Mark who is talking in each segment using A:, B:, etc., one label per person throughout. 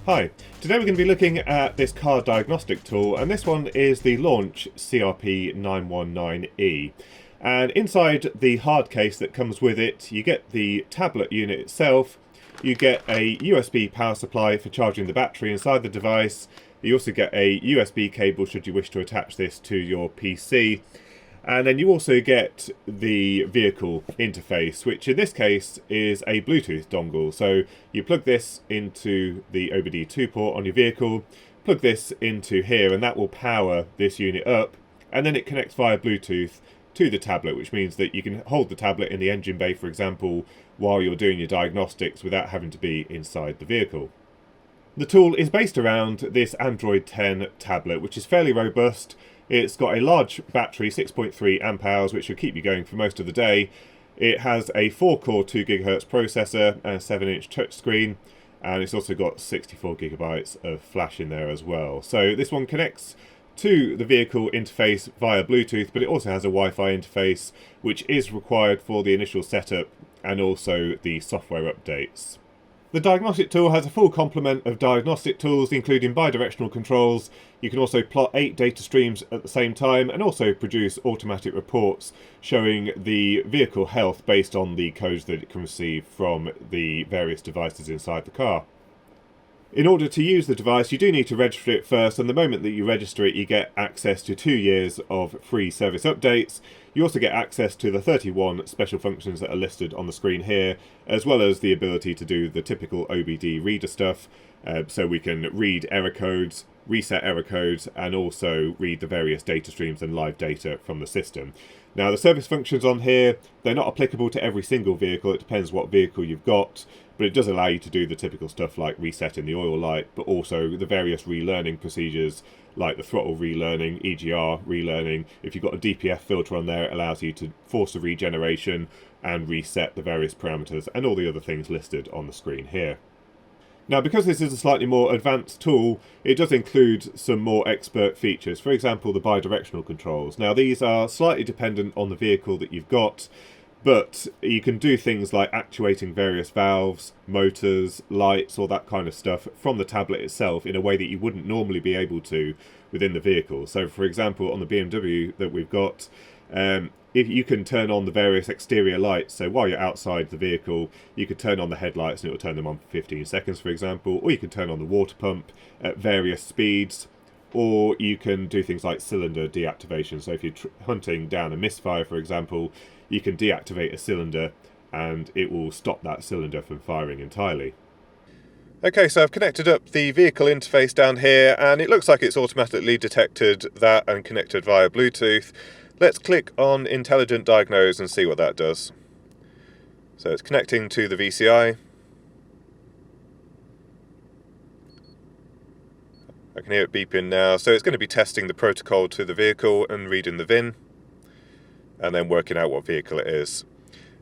A: Hi, today we're going to be looking at this car diagnostic tool, and this one is the Launch CRP919E. And inside the hard case that comes with it, you get the tablet unit itself, you get a USB power supply for charging the battery inside the device, you also get a USB cable should you wish to attach this to your PC, and then you also get the vehicle interface, which in this case is a Bluetooth dongle. So you plug this into the OBD-II port on your vehicle, plug this into here, and that will power this unit up, and then it connects via Bluetooth to the tablet, which means that you can hold the tablet in the engine bay, for example, while you're doing your diagnostics without having to be inside the vehicle. The tool is based around this Android 10 tablet, which is fairly robust. It's got a large battery, 6.3 amp hours, which will keep you going for most of the day. It has a 4-core 2 GHz processor and a 7-inch touchscreen, and it's also got 64 gigabytes of flash in there as well. So this one connects to the vehicle interface via Bluetooth, but it also has a Wi-Fi interface, which is required for the initial setup and also the software updates. The diagnostic tool has a full complement of diagnostic tools, including bidirectional controls. You can also plot 8 data streams at the same time and also produce automatic reports showing the vehicle health based on the codes that it can receive from the various devices inside the car. In order to use the device, you do need to register it first, and the moment that you register it, you get access to 2 years of free service updates. You also get access to the 31 special functions that are listed on the screen here, as well as the ability to do the typical OBD reader stuff, so we can read error codes, reset error codes, and also read the various data streams and live data from the system. Now, the service functions on here, they're not applicable to every single vehicle. It depends what vehicle you've got, but it does allow you to do the typical stuff like resetting the oil light, but also the various relearning procedures like the throttle relearning, EGR relearning. If you've got a DPF filter on there, it allows you to force the regeneration and reset the various parameters and all the other things listed on the screen here. Now, because this is a slightly more advanced tool, it does include some more expert features. For example, the bidirectional controls. Now, these are slightly dependent on the vehicle that you've got, but you can do things like actuating various valves, motors, lights, all that kind of stuff from the tablet itself in a way that you wouldn't normally be able to within the vehicle. So, for example, on the BMW that we've got, if you can turn on the various exterior lights, so while you're outside the vehicle, you could turn on the headlights and it will turn them on for 15 seconds, for example, or you can turn on the water pump at various speeds, or you can do things like cylinder deactivation. So if you're hunting down a misfire, for example, you can deactivate a cylinder and it will stop that cylinder from firing entirely. Okay, so I've connected up the vehicle interface down here, and it looks like it's automatically detected that and connected via Bluetooth. Let's click on Intelligent Diagnose and see what that does. So it's connecting to the VCI. I can hear it beeping now. So it's going to be testing the protocol to the vehicle and reading the VIN, and then working out what vehicle it is.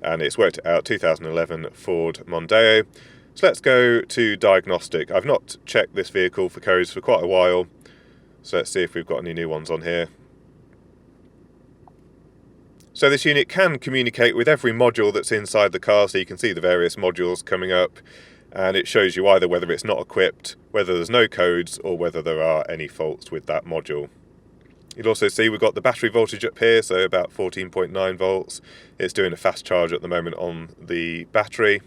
A: And it's worked it out, 2011 Ford Mondeo. So let's go to Diagnostic. I've not checked this vehicle for codes for quite a while, so let's see if we've got any new ones on here. So this unit can communicate with every module that's inside the car, so you can see the various modules coming up, and it shows you either whether it's not equipped, whether there's no codes, or whether there are any faults with that module. You'll also see we've got the battery voltage up here, so about 14.9 volts. It's doing a fast charge at the moment on the battery.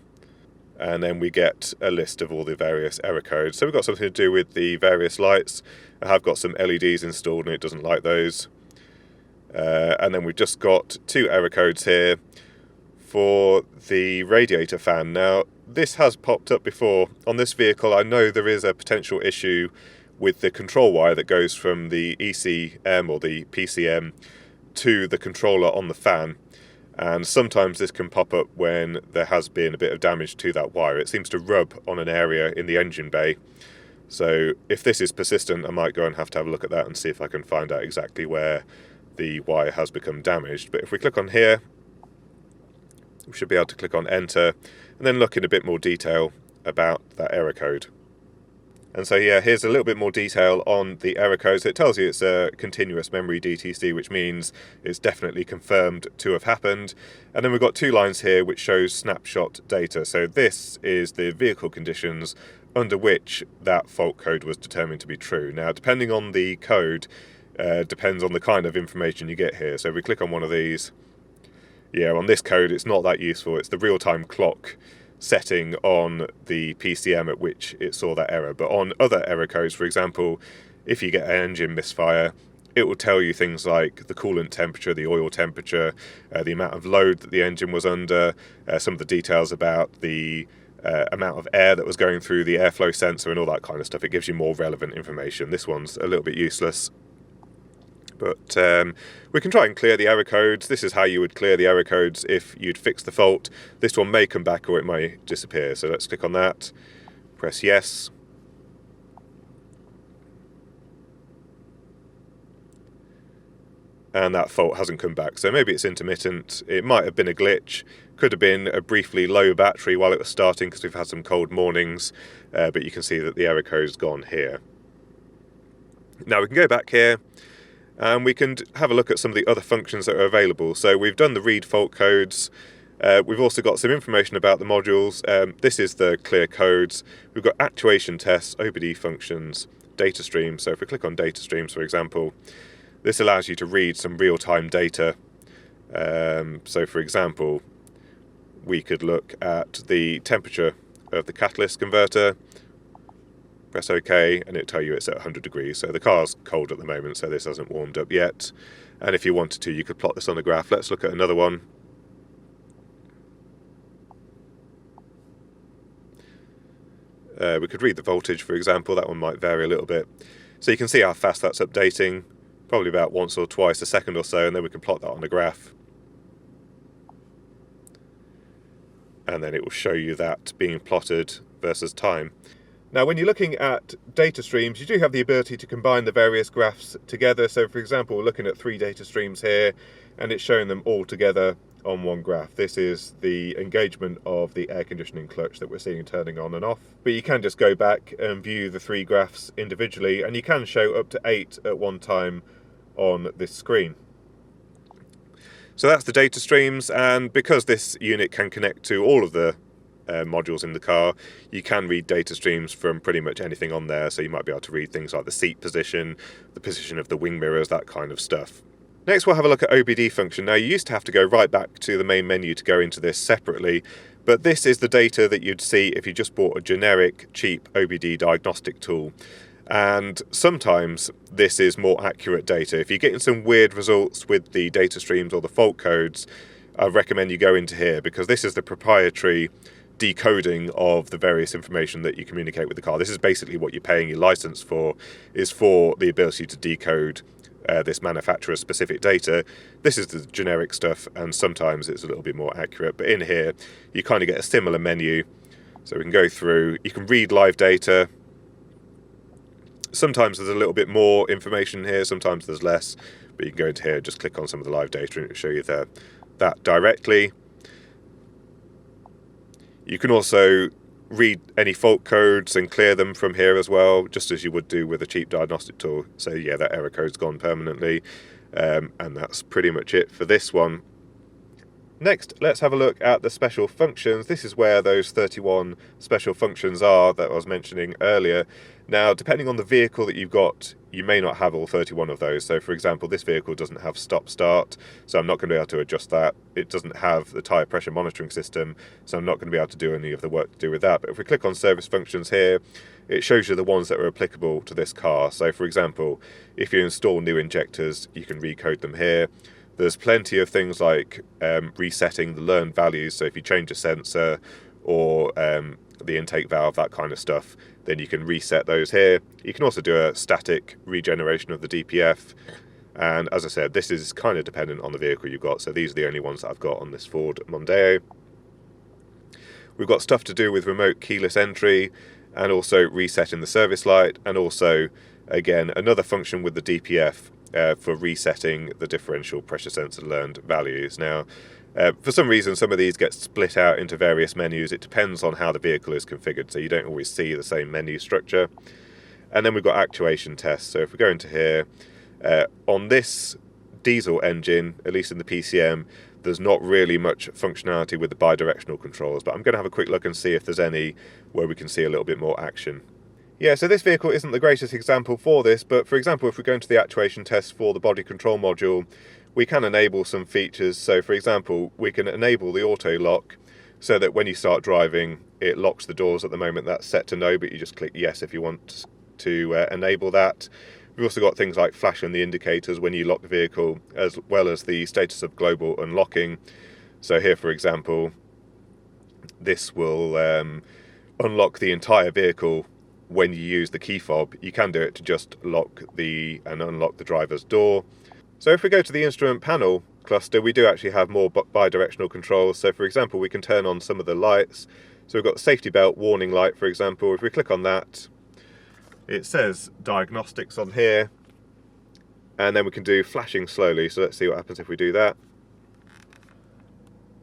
A: And then we get a list of all the various error codes. So we've got something to do with the various lights. I have got some LEDs installed and it doesn't like those. And then we've just got 2 error codes here for the radiator fan. Now, this has popped up before. On this vehicle, I know there is a potential issue with the control wire that goes from the ECM or the PCM to the controller on the fan. And sometimes this can pop up when there has been a bit of damage to that wire. It seems to rub on an area in the engine bay. So if this is persistent, I might go and have to have a look at that and see if I can find out exactly where the wire has become damaged. But if we click on here, we should be able to click on Enter and then look in a bit more detail about that error code. And so yeah, here's a little bit more detail on the error code. So it tells you it's a continuous memory DTC, which means it's definitely confirmed to have happened. And then we've got 2 lines here which shows snapshot data. So this is the vehicle conditions under which that fault code was determined to be true. Now, depending on the code, depends on the kind of information you get here. So if we click on one of these, yeah, on this code it's not that useful. It's the real-time clock setting on the PCM at which it saw that error. But on other error codes, for example, if you get an engine misfire, it will tell you things like the coolant temperature, the oil temperature, the amount of load that the engine was under, some of the details about the amount of air that was going through the airflow sensor and all that kind of stuff. It gives you more relevant information. This one's a little bit useless. But we can try and clear the error codes. This is how you would clear the error codes if you'd fix the fault. This one may come back or it may disappear. So let's click on that, press yes. And that fault hasn't come back. So maybe it's intermittent. It might have been a glitch. Could have been a briefly low battery while it was starting because we've had some cold mornings. But you can see that the error code's gone here. Now we can go back here and we can have a look at some of the other functions that are available. So we've done the read fault codes. We've also got some information about the modules. This is the clear codes. We've got actuation tests, OBD functions, data streams. So if we click on data streams, for example, this allows you to read some real-time data. So for example, we could look at the temperature of the catalyst converter, press OK, and it'll tell you it's at 100 degrees. So the car's cold at the moment, so this hasn't warmed up yet. And if you wanted to, you could plot this on a graph. Let's look at another one. We could read the voltage, for example. That one might vary a little bit. So you can see how fast that's updating, probably about once or twice a second or so, and then we can plot that on a graph. And then it will show you that being plotted versus time. Now, when you're looking at data streams, you do have the ability to combine the various graphs together. So, for example, we're looking at 3 data streams here, and it's showing them all together on one graph. This is the engagement of the air conditioning clutch that we're seeing turning on and off. But you can just go back and view the 3 graphs individually, and you can show up to 8 at one time on this screen. So that's the data streams, and because this unit can connect to all of the modules in the car, you can read data streams from pretty much anything on there. So you might be able to read things like the seat position, the position of the wing mirrors, that kind of stuff. Next we'll have a look at OBD function. Now you used to have to go right back to the main menu to go into this separately, but this is the data that you'd see if you just bought a generic cheap OBD diagnostic tool. And sometimes this is more accurate data. If you're getting some weird results with the data streams or the fault codes, I recommend you go into here, because this is the proprietary decoding of the various information that you communicate with the car. This is basically what you're paying your license for, is for the ability to decode this manufacturer specific data. This is the generic stuff, and sometimes it's a little bit more accurate, but in here you kind of get a similar menu. So we can go through, you can read live data. Sometimes there's a little bit more information here, sometimes there's less, but you can go into here and just click on some of the live data and it'll show you that directly. You can also read any fault codes and clear them from here as well, just as you would do with a cheap diagnostic tool. So yeah, that error code's gone permanently, and that's pretty much it for this one. Next, let's have a look at the special functions. This is where those 31 special functions are that I was mentioning earlier. Now, depending on the vehicle that you've got, you may not have all 31 of those. So, for example, this vehicle doesn't have stop-start, so I'm not going to be able to adjust that. It doesn't have the tyre pressure monitoring system, so I'm not going to be able to do any of the work to do with that. But if we click on service functions here, it shows you the ones that are applicable to this car. So, for example, if you install new injectors, you can recode them here. There's plenty of things like resetting the learned values. So if you change a sensor or the intake valve, that kind of stuff, then you can reset those here. You can also do a static regeneration of the DPF. And as I said, this is kind of dependent on the vehicle you've got. So these are the only ones that I've got on this Ford Mondeo. We've got stuff to do with remote keyless entry and also resetting the service light, and also, again, another function with the DPF for resetting the differential pressure sensor learned values. Now, for some reason, some of these get split out into various menus. It depends on how the vehicle is configured, so you don't always see the same menu structure. And then we've got actuation tests. So if we go into here, on this diesel engine, at least in the PCM, there's not really much functionality with the bi-directional controls, but I'm going to have a quick look and see if there's any where we can see a little bit more action. Yeah, so this vehicle isn't the greatest example for this, but for example, if we go into the actuation test for the body control module, we can enable some features. So for example, we can enable the auto lock so that when you start driving, it locks the doors. At the moment that's set to no, but you just click yes if you want to enable that. We've also got things like flashing the indicators when you lock the vehicle, as well as the status of global unlocking. So here, for example, this will unlock the entire vehicle when you use the key fob. You can do it to just lock and unlock the driver's door. So if we go to the instrument panel cluster, we do actually have more bi-directional controls. So for example, we can turn on some of the lights. So we've got the safety belt warning light, for example. If we click on that, it says Diagnostics on here, and then we can do flashing slowly. So let's see what happens if we do that.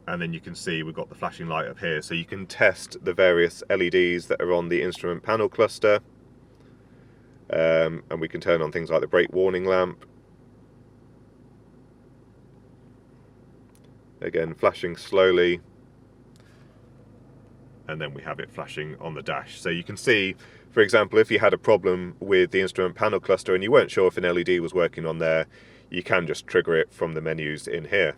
A: And then you can see we've got the flashing light up here. So you can test the various LEDs that are on the instrument panel cluster. And we can turn on things like the brake warning lamp. Again, flashing slowly. And then we have it flashing on the dash. So you can see, for example, if you had a problem with the instrument panel cluster and you weren't sure if an LED was working on there, you can just trigger it from the menus in here.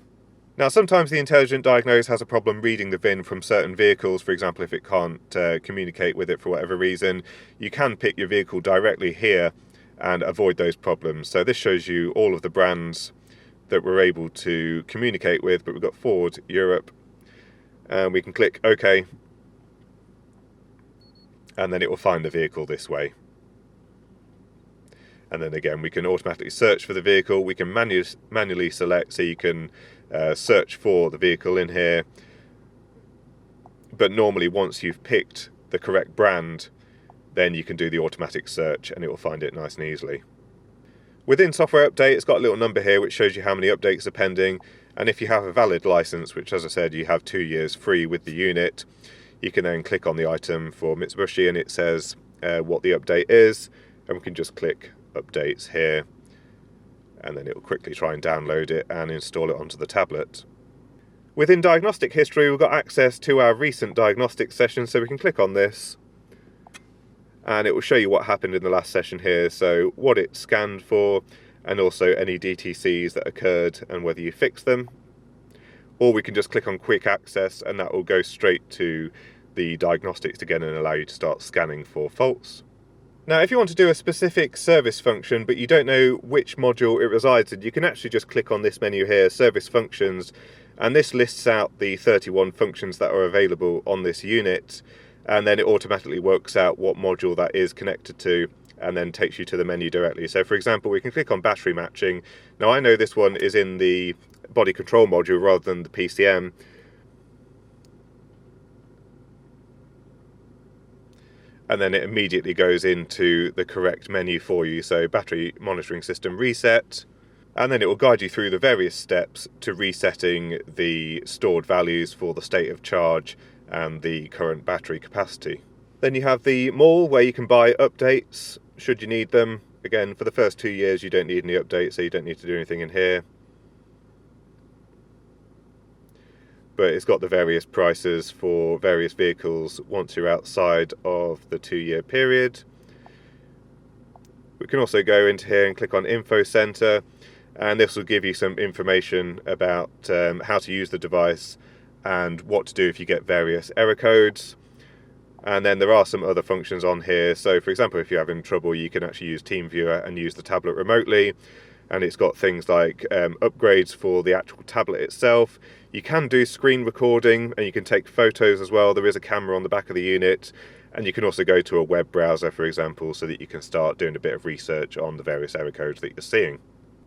A: Now, sometimes the Intelligent Diagnose has a problem reading the VIN from certain vehicles. For example, if it can't communicate with it for whatever reason, you can pick your vehicle directly here and avoid those problems. So this shows you all of the brands that we're able to communicate with, but we've got Ford Europe, and we can click OK, and then it will find the vehicle this way. And then again, we can automatically search for the vehicle. We can manually select, so you can search for the vehicle in here. But normally, once you've picked the correct brand, then you can do the automatic search and it will find it nice and easily. Within software update, it's got a little number here which shows you how many updates are pending. And if you have a valid license, which as I said, you have 2 years free with the unit, you can then click on the item for Mitsubishi and it says what the update is. And we can just click updates here, and then it will quickly try and download it and install it onto the tablet. Within diagnostic history, we've got access to our recent diagnostic session, so we can click on this and it will show you what happened in the last session here, so what it scanned for and also any DTCs that occurred and whether you fixed them. Or we can just click on quick access and that will go straight to the diagnostics again and allow you to start scanning for faults. Now, if you want to do a specific service function, but you don't know which module it resides in, you can actually just click on this menu here, Service Functions, and this lists out the 31 functions that are available on this unit, and then it automatically works out what module that is connected to, and then takes you to the menu directly. So, for example, we can click on Battery Matching. Now, I know this one is in the body control module rather than the PCM, and then it immediately goes into the correct menu for you. So battery monitoring system reset, and then it will guide you through the various steps to resetting the stored values for the state of charge and the current battery capacity. Then you have the mall where you can buy updates should you need them. Again, for the first 2 years you don't need any updates, so you don't need to do anything in here. But it's got the various prices for various vehicles once you're outside of the 2-year period. We can also go into here and click on Info Center, and this will give you some information about how to use the device and what to do if you get various error codes. And then there are some other functions on here. So for example, if you're having trouble, you can actually use TeamViewer and use the tablet remotely. And it's got things like upgrades for the actual tablet itself. You can do screen recording and you can take photos as well. There is a camera on the back of the unit, and you can also go to a web browser, for example, so that you can start doing a bit of research on the various error codes that you're seeing.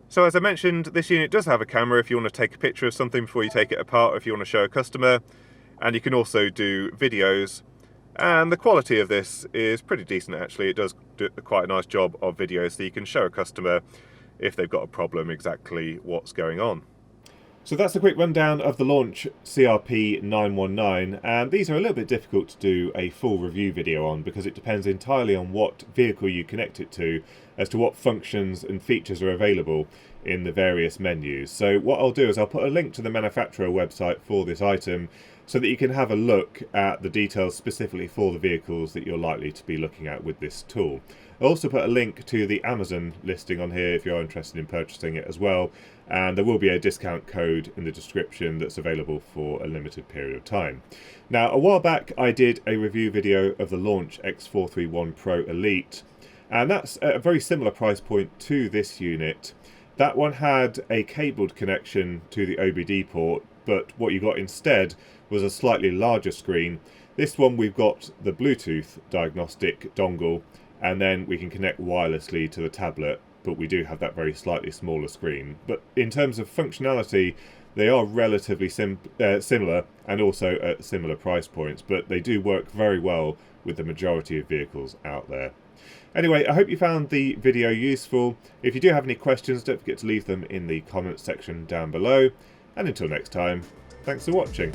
A: So as I mentioned, this unit does have a camera if you want to take a picture of something before you take it apart, or if you want to show a customer, and you can also do videos. And the quality of this is pretty decent actually. It does do quite a nice job of video, so you can show a customer if they've got a problem exactly what's going on. So that's a quick rundown of the launch CRP919, and these are a little bit difficult to do a full review video on because it depends entirely on what vehicle you connect it to as to what functions and features are available in the various menus. So what I'll do is I'll put a link to the manufacturer website for this item so that you can have a look at the details specifically for the vehicles that you're likely to be looking at with this tool. I'll also put a link to the Amazon listing on here if you're interested in purchasing it as well, and there will be a discount code in the description that's available for a limited period of time. Now, a while back I did a review video of the Launch X431 Pro Elite, and that's at a very similar price point to this unit. That one had a cabled connection to the OBD port, but what you got instead was a slightly larger screen. This one we've got the Bluetooth diagnostic dongle, and then we can connect wirelessly to the tablet, but we do have that very slightly smaller screen. But in terms of functionality, they are relatively similar and also at similar price points, but they do work very well with the majority of vehicles out there. Anyway, I hope you found the video useful. If you do have any questions, don't forget to leave them in the comments section down below. And until next time, thanks for watching.